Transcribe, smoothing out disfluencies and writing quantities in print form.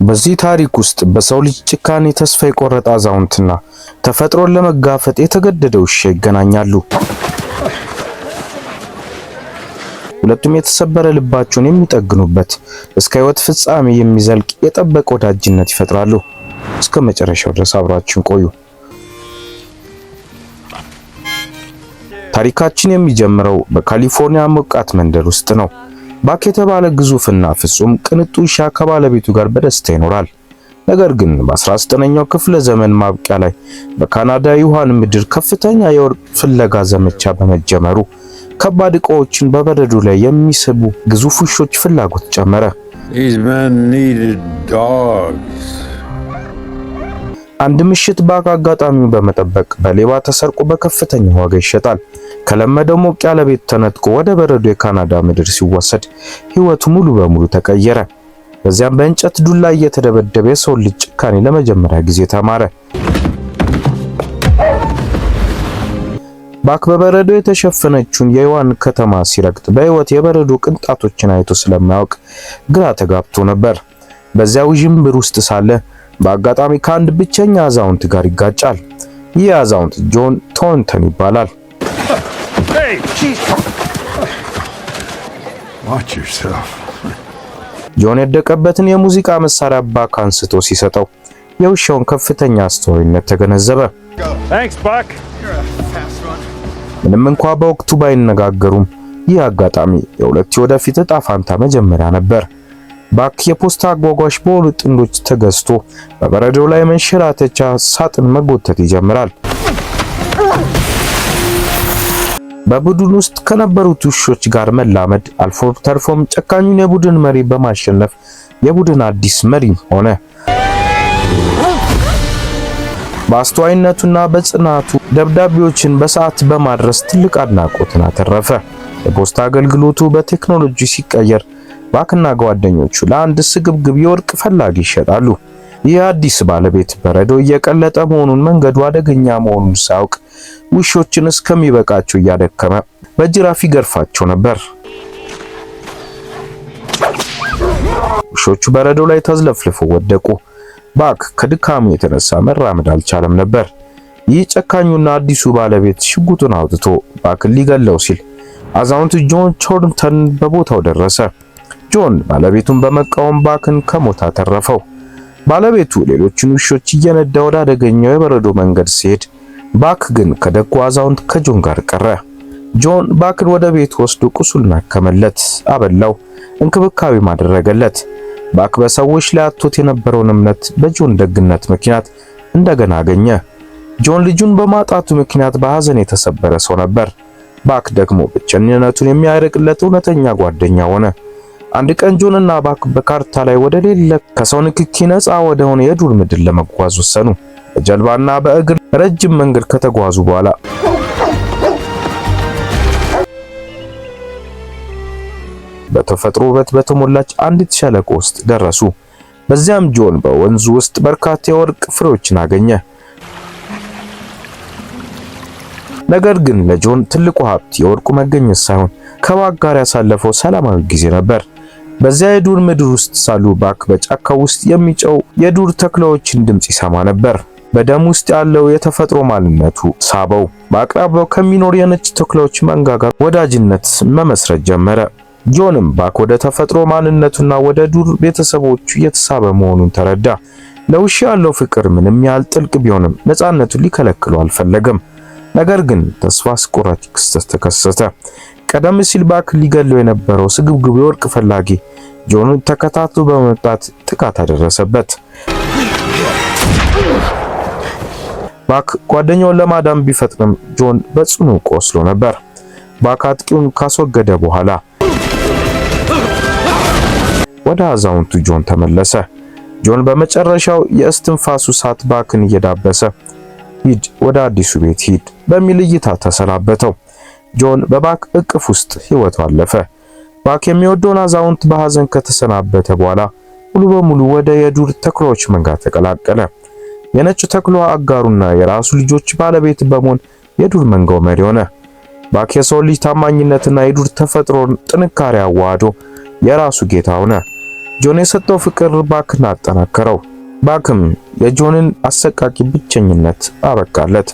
በዚህ ታሪክ ውስጥ በሰው ልጅ ጭካኔ ተስፋ የቆረጠ አዛውንትና ተፈጥሮን ለመጋፈጥ የተገደደ ውሻ ይገናኛሉ። ሁለቱም የተሰበረ ልባቸውን የሚጠግኑበት እስከ ሕይወት ፍጻሜ የሚዘልቅ የጠበቀ ወዳጅነት ይፈጥራሉ። እስከ መጨረሻው ድረስ አብራችሁን ቆዩ። ታሪካችን የሚጀምረው በካሊፎርኒያ ሞቃት መንደር ውስጥ ነው። ባክ የተባለ ግዙፍና ፍጹም ቅንጡ ውሻ ከባለቤቱ ጋር በደስታ ይኖራል። ነገር ግን በ19ኛው ክፍለ ዘመን ማብቂያ ላይ በካናዳ ዩሃን ምድር ከፍተኛ የወርቅ ፍለጋ ዘመቻ በመጀመሩ ከባድ ዕቃዎችን በበረዶ ላይ የሚስቡ ግዙፍ ውሾች ፍላጎት ጨመረ። አንድ ምሽት ባክ አጋጣሚውን በመጠበቅ በሌባ ተሰርቆ በከፍተኛ ዋጋ ይሸጣል። ከለመደው ሞቅ ያለ ቤት ተነጥቆ ወደ በረዶ የካናዳ ምድር ሲወሰድ ሕይወቱ ሙሉ በሙሉ ተቀየረ። በዚያም በእንጨት ዱላ እየተደበደበ የሰው ልጅ ጭካኔ ለመጀመሪያ ጊዜ ተማረ። ባክ በበረዶ የተሸፈነችውን የዩሃን ከተማ ሲረግጥ በሕይወት የበረዶ ቅንጣቶችን አይቶ ስለማያውቅ ግራ ተጋብቶ ነበር። በዚያ ውዥንብር ውስጥ ሳለ በአጋጣሚ ከአንድ ብቸኛ አዛውንት ጋር ይጋጫል። ይህ አዛውንት ጆን ቶንተን ይባላል። ጆን የደቀበትን የሙዚቃ መሳሪያ ባክ አንስቶ ሲሰጠው የውሻውን ከፍተኛ አስተዋይነት ተገነዘበ። ምንም እንኳ በወቅቱ ባይነጋገሩም ይህ አጋጣሚ የሁለቱ ወደፊት ዕጣ ፋንታ መጀመሪያ ነበር። ባክ የፖስታ አጓጓሽ በሁሉ ጥንዶች ተገዝቶ በበረዶው ላይ መንሸራተቻ ሳጥን መጎተት ይጀምራል። በቡድን ውስጥ ከነበሩት ውሾች ጋር መላመድ አልፎ ተርፎም ጨካኙን የቡድን መሪ በማሸነፍ የቡድን አዲስ መሪ ሆነ። በአስተዋይነቱና በጽናቱ ደብዳቤዎችን በሰዓት በማድረስ ትልቅ አድናቆትን አተረፈ። የፖስታ አገልግሎቱ በቴክኖሎጂ ሲቀየር ባክና ጓደኞቹ ለአንድ ስግብግብ የወርቅ ፈላጊ ይሸጣሉ። ይህ አዲስ ባለቤት በረዶ እየቀለጠ መሆኑን መንገዱ አደገኛ መሆኑን ሳያውቅ ውሾችን እስከሚበቃቸው እያደከመ በጅራፍ ይገርፋቸው ነበር። ውሾቹ በረዶ ላይ ተዝለፍልፈው ወደቁ። ባክ ከድካሙ የተነሳ መራመድ አልቻለም ነበር። ይህ ጨካኙና አዲሱ ባለቤት ሽጉጡን አውጥቶ ባክን ሊገለው ሲል አዛውንት ጆን ቶንተን በቦታው ደረሰ። ጆን ባለቤቱን በመቃወም ባክን ከሞት አተረፈው። ባለቤቱ ሌሎችን ውሾች እየነዳ ወደ አደገኛው የበረዶ መንገድ ሲሄድ ባክ ግን ከደጉ አዛውንት ከጆን ጋር ቀረ። ጆን ባክን ወደ ቤት ወስዶ ቁስሉን አከመለት፣ አበላው፣ እንክብካቤ ማደረገለት። ባክ በሰዎች ላይ አጥቶት የነበረውን እምነት በጆን ደግነት ምክንያት እንደገና አገኘ። ጆን ልጁን በማጣቱ ምክንያት በሐዘን የተሰበረ ሰው ነበር። ባክ ደግሞ ብቸኝነቱን የሚያርቅለት እውነተኛ ጓደኛ ሆነ። አንድ ቀን ጆንና ባክ በካርታ ላይ ወደ ሌለ ከሰው ንክኪ ነፃ ወደ ሆነ የዱር ምድር ለመጓዝ ወሰኑ። በጀልባና በእግር ረጅም መንገድ ከተጓዙ በኋላ በተፈጥሮ ውበት በተሞላች አንዲት ሸለቆ ውስጥ ደረሱ። በዚያም ጆን በወንዙ ውስጥ በርካታ የወርቅ ፍሬዎችን አገኘ። ነገር ግን ለጆን ትልቁ ሀብት የወርቁ መገኘት ሳይሆን ከባክ ጋር ያሳለፈው ሰላማዊ ጊዜ ነበር። በዚያ የዱር ምድር ውስጥ ሳሉ ባክ በጫካው ውስጥ የሚጨው የዱር ተክላዎችን ድምጽ ይሰማ ነበር። በደም ውስጥ ያለው የተፈጥሮ ማንነቱ ሳበው። በአቅራቢያው ከሚኖር የነጭ ተክላዎች መንጋ ጋር ወዳጅነት መመስረት ጀመረ። ጆንም ባክ ወደ ተፈጥሮ ማንነቱና ወደ ዱር ቤተሰቦቹ የተሳበ መሆኑን ተረዳ። ለውሻ ያለው ፍቅር ምንም ያህል ጥልቅ ቢሆንም ነፃነቱን ሊከለክለው አልፈለገም። ነገር ግን ተስፋ አስቆራጭ ክስተት ተከሰተ። ቀደም ሲል ባክ ሊገለው የነበረው ስግብግብ የወርቅ ፈላጊ ጆንን ተከታትሎ በመምጣት ጥቃት አደረሰበት። ባክ ጓደኛውን ለማዳን ቢፈጥንም ጆን በጽኑ ቆስሎ ነበር። ባክ አጥቂውን ካስወገደ በኋላ ወደ አዛውንቱ ጆን ተመለሰ። ጆን በመጨረሻው የእስትንፋሱ ሰዓት ባክን እየዳበሰ ሂድ፣ ወደ አዲሱ ቤት ሂድ በሚል እይታ ተሰናበተው። ጆን በባክ እቅፍ ውስጥ ሕይወቱ አለፈ። ባክ የሚወደውን አዛውንት በሐዘን ከተሰናበተ በኋላ ሙሉ በሙሉ ወደ የዱር ተክሎች መንጋ ተቀላቀለ። የነጭ ተክሏ አጋሩና የራሱ ልጆች ባለቤት በመሆን የዱር መንጋው መሪ ሆነ። ባክ የሰው ልጅ ታማኝነትና የዱር ተፈጥሮን ጥንካሬ አዋህዶ የራሱ ጌታ ሆነ። ጆን የሰጠው ፍቅር ባክን አጠናከረው። ባክም የጆንን አሰቃቂ ብቸኝነት አበቃለት።